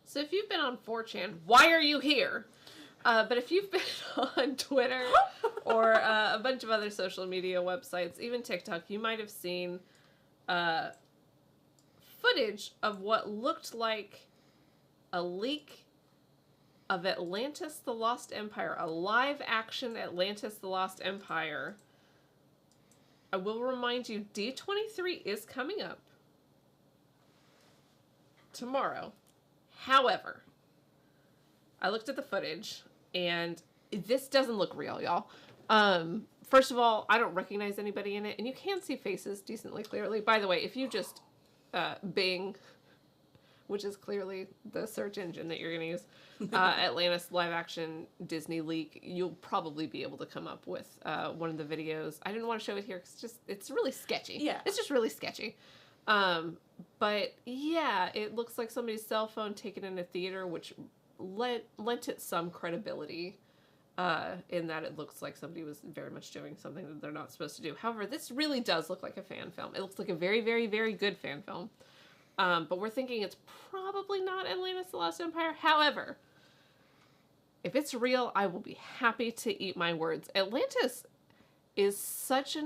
So if you've been on 4chan, why are you here? But if you've been on Twitter or a bunch of other social media websites, even TikTok, you might have seen footage of what looked like a leak of Atlantis the Lost Empire, a live-action Atlantis the Lost Empire. I will remind you, D23 is coming up tomorrow. However, I looked at the footage, and this doesn't look real, y'all. First of all, I don't recognize anybody in it, and you can see faces decently clearly. By the way, if you just Bing, which is clearly the search engine that you're going to use, Atlantis live-action Disney leak, you'll probably be able to come up with one of the videos. I didn't want to show it here because it's really sketchy. Yeah. It's just really sketchy. But yeah, it looks like somebody's cell phone taken in a theater, which lent it some credibility in that it looks like somebody was very much doing something that they're not supposed to do. However, this really does look like a fan film. It looks like a very, very, very good fan film. But we're thinking it's probably not Atlantis the Lost Empire. However, if it's real, I will be happy to eat my words. Atlantis is such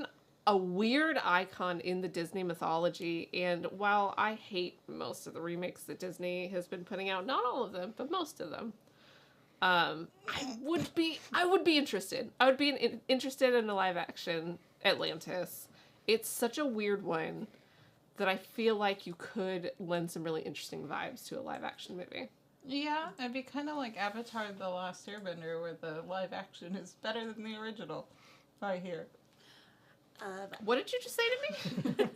a weird icon in the Disney mythology, and while I hate most of the remakes that Disney has been putting out, not all of them, but most of them, I would be interested. I would be interested in a live-action Atlantis. It's such a weird one that I feel like you could lend some really interesting vibes to a live-action movie. Yeah, it'd be kind of like Avatar: The Last Airbender, where the live-action is better than the original, I hear. What did you just say to me?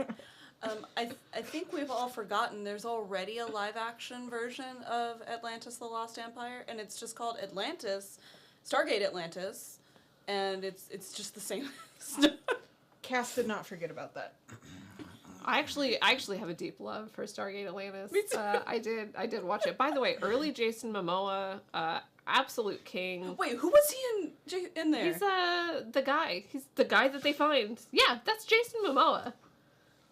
I think we've all forgotten there's already a live-action version of Atlantis the Lost Empire, and it's just called Atlantis, Stargate Atlantis, and it's just the same stuff. Cass did not forget about that. I actually have a deep love for Stargate Atlantis. Me too. I did watch it. By the way, early Jason Momoa, absolute king. Wait, who was he in there? He's the guy. He's the guy that they find. Yeah, that's Jason Momoa.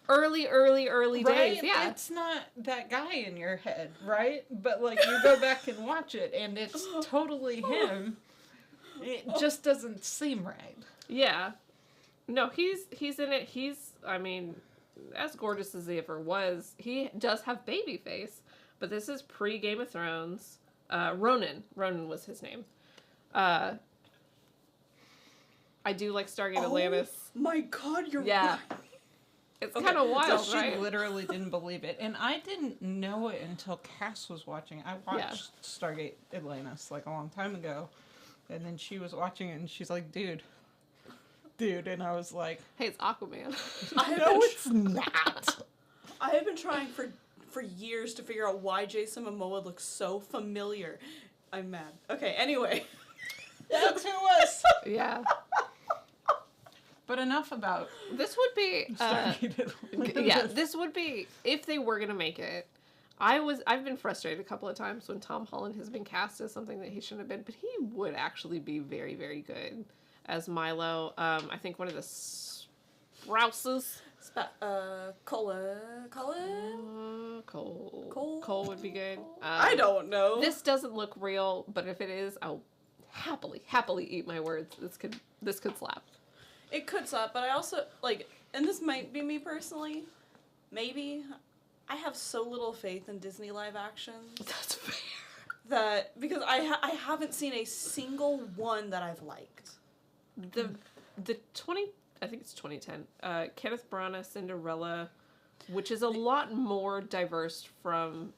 Early days. Yeah, It's not that guy in your head, right? But like you go back and watch it, and it's totally him. It just doesn't seem right. Yeah. No, he's in it. I mean, as gorgeous as he ever was, he does have baby face. But this is pre Game of Thrones. Ronan was his name. I do like Stargate Atlantis. My God, you're Yeah. right. It's kind of wild, She right? literally didn't believe it. And I didn't know it until Cass was watching. I watched Stargate Atlantis like a long time ago. And then she was watching it and she's like, dude. And I was like, Hey, it's Aquaman. no, it's not. I have been trying for years to figure out why Jason Momoa looks so familiar. I'm mad. Okay, anyway. That's who it was. Yeah. But enough about This would be Stargate Atlantis. yeah, this would be if they were gonna make it. I've been frustrated a couple of times when Tom Holland has been cast as something that he shouldn't have been, but he would actually be very, very good as Milo. I think one of the Sprouses. Colin? Cole would be good. I don't know. This doesn't look real, but if it is, I'll happily eat my words. This could slap. It could slap, but I also, like, and this might be me personally, maybe, I have so little faith in Disney live actions. That's fair. That, because I haven't seen a single one that I've liked. The I think it's 2010, Kenneth Branagh Cinderella, which is a lot more divorced from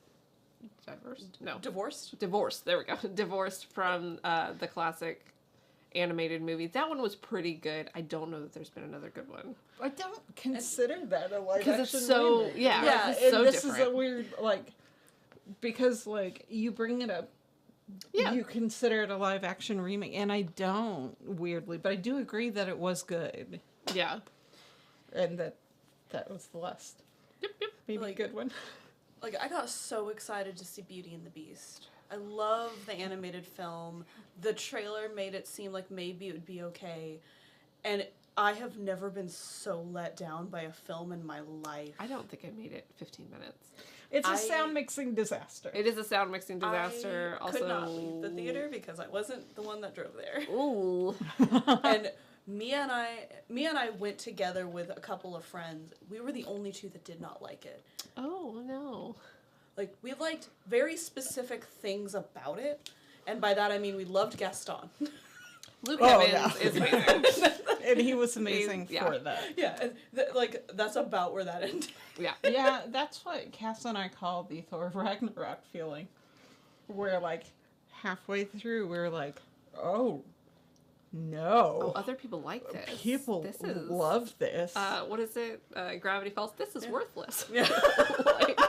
Divorced, there we go. Divorced from the classic animated movie. That one was pretty good. I don't know that there's been another good one. I don't consider that a live action because it's so remake. yeah, it's and so this different. is a weird because you bring it up. Yeah. You consider it a live action remake, and I don't, weirdly, but I do agree that it was good. Yeah. And that was the last. Yep. Maybe a good one. Like, I got so excited to see Beauty and the Beast. I love the animated film. The trailer made it seem like maybe it would be okay. And I have never been so let down by a film in my life. I don't think I made it 15 minutes. It's a sound mixing disaster. It is a sound mixing disaster. I also, could not leave the theater because I wasn't the one that drove there. Ooh. And Mia and I went together with a couple of friends. We were the only two that did not like it. Oh no. Like, we liked very specific things about it, and by that I mean we loved Gaston. Luke Oh, Evans yeah. is amazing. And he was amazing Yeah. for that. Yeah, and that's about where that ended. Yeah. Yeah, that's what Cass and I call the Thor Ragnarok feeling. Where, like, halfway through, we were like, oh, no. Oh, other people like this. People This is love this. what is it? Gravity Falls. This is worthless. Yeah. Like,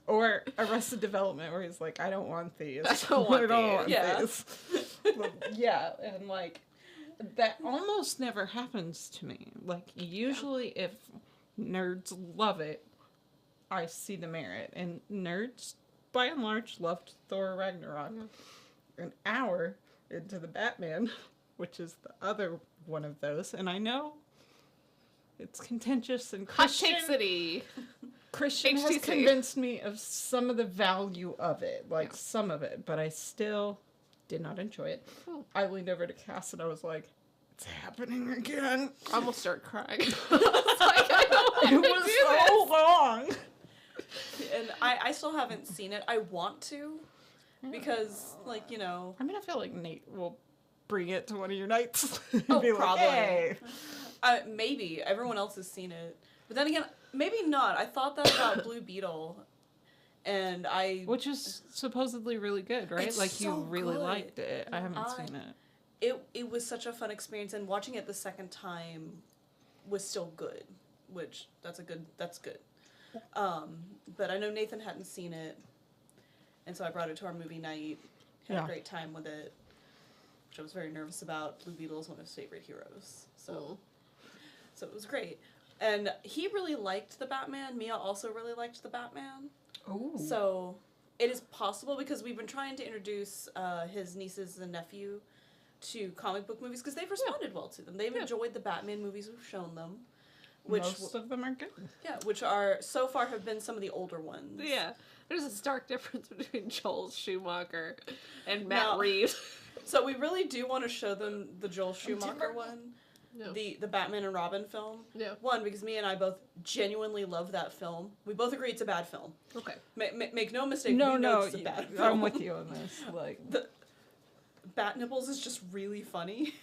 Or Arrested Development, where he's like, I don't want these. I don't want these. Yeah. these. Yeah, and like, that almost never happens to me. Like, usually if nerds love it, I see the merit. And nerds, by and large, loved Thor Ragnarok. An hour into the Batman, which is the other one of those, and I know it's contentious and Hot Take City. Christian has HTC. convinced me of some of the value of it, like some of it, but I still did not enjoy it. I leaned over to Cass and I was like, it's happening again. I almost started crying. I was like, I don't It want to was do so this. long. And I still haven't seen it. I want to, because, like, you know... I mean, I feel like Nate will bring it to one of your nights. Oh, Be probably. Like, hey. Maybe. Everyone else has seen it. But then again, maybe not. I thought that about Blue Beetle, and I... Which is supposedly really good, right? It's like, so you really good. liked it. I haven't seen it. It was such a fun experience, and watching it the second time was still good, which, that's good. But I know Nathan hadn't seen it, and so I brought it to our movie night, had a great time with it, which I was very nervous about. Blue Beetle is one of his favorite heroes, so it was great. And he really liked the Batman. Mia also really liked the Batman. Oh. So it is possible, because we've been trying to introduce his nieces and nephew to comic book movies, because they've responded well to them. They've enjoyed the Batman movies we've shown them. Most of them are good. Yeah, which are, so far, have been some of the older ones. Yeah. There's a stark difference between Joel Schumacher and Matt Reeves. So we really do want to show them the Joel Schumacher one. No. The Batman and Robin film. Yeah. One, because me and I both genuinely love that film. We both agree it's a bad film. Okay. Make no mistake, No, we know no, it's a bad film. I'm with you on this. Like, The Bat Nipples is just really funny.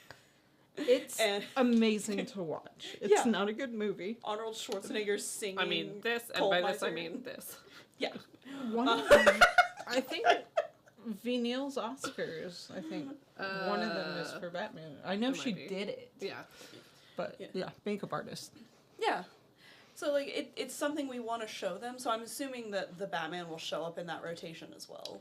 it's And- amazing to watch. It's not a good movie. Arnold Schwarzenegger singing. I mean this, and Coal by this I Miser. mean this. Yeah. One of I think V. Neil's Oscars, I think one of them is for Batman. I know it she might be. did it. Yeah. But yeah, makeup artist. Yeah. So, like, it's something we want to show them, so I'm assuming that the Batman will show up in that rotation as well.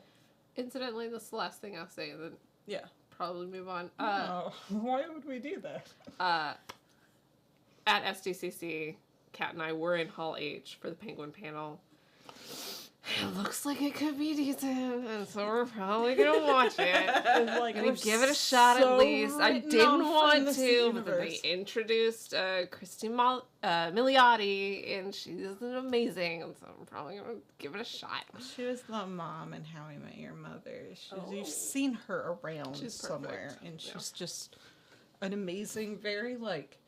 Incidentally, this is the last thing I'll say, and then Yeah. probably move on. Why would we do that? At SDCC, Kat and I were in Hall H for the Penguin panel. It looks like it could be decent, and so we're probably gonna watch it. Like, Gonna give it a shot at least. I didn't want to, but then they universe. introduced Christy Milioti, and she's amazing, and so I'm probably gonna give it a shot. She was the mom in How I Met Your Mother. Oh. You've seen her around She's somewhere, perfect. and she's just an amazing, very like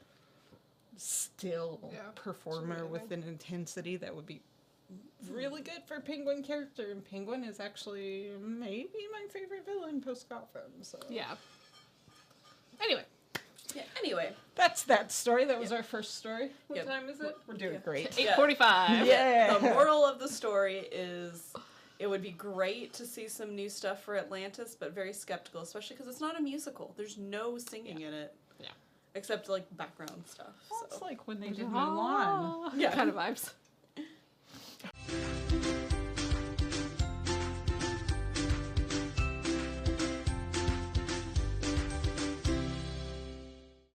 still performer amazing. with an intensity that would be really good for Penguin character. And Penguin is actually maybe my favorite villain post Gotham. So Yeah. Anyway, Yeah, anyway. that's that story. That was our first story. What Yep. time is it? We're doing Yeah. great. 8:45. Yeah. The moral of the story is it would be great to see some new stuff for Atlantis, but very skeptical, especially because it's not a musical. There's no singing in it. Yeah. Except, like, background stuff. Well, it's So. like when they did Mulan. Yeah. Kind of vibes.